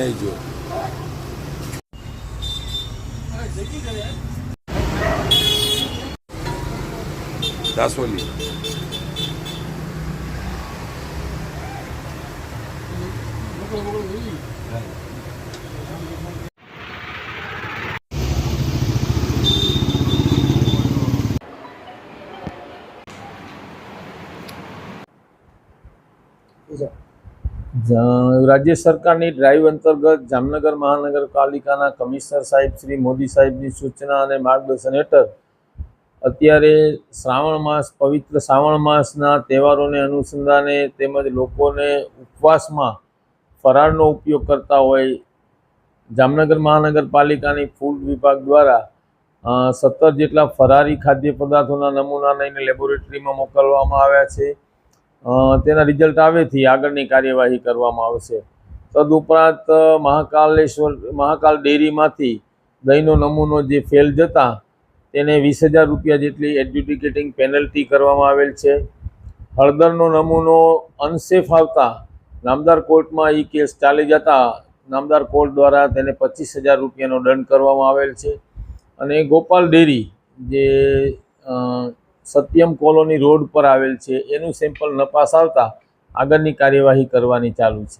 ન્યાય જો દાસોલી રાજ્ય સરકારની ડ્રાઈવ અંતર્ગત જામનગર મહાનગરપાલિકાના કમિશનર સાહેબ શ્રી મોદી સાહેબની સૂચના અને માર્ગદર્શન હેઠળ અત્યારે પવિત્ર શ્રાવણ માસના તહેવારોને અનુસંધાને તેમજ લોકોને ઉપવાસમાં ફરાળનો ઉપયોગ કરતા હોય જામનગર મહાનગરપાલિકાની ફૂડ વિભાગ દ્વારા 17 જેટલા ફરારી ખાદ્ય પદાર્થોના નમૂના લઈને લેબોરેટરીમાં મોકલવામાં આવ્યા છે। તેના રિઝલ્ટ આવેથી આગળની કાર્યવાહી કરવામાં આવશે। તદુપરાંત મહાકાલ ડેરીમાંથી દહીંનો નમૂનો જે ફેલ જતા તેને 20,000 રૂપિયા જેટલી એડ્યુકેટિંગ પેનલ્ટી કરવામાં આવેલ છે। હળદરનો નમૂનો અનસેફ આવતા નામદાર કોર્ટમાં એ કેસ ચાલી જતા નામદાર કોર્ટ દ્વારા તેને 25,000 રૂપિયાનો દંડ કરવામાં આવેલ છે। અને ગોપાલ ડેરી જે સત્યમ કોલોની રોડ પર આવેલ છે એનું સેમ્પલ નપાસ આવતા આગળની કાર્યવાહી કરવાની ચાલુ છે।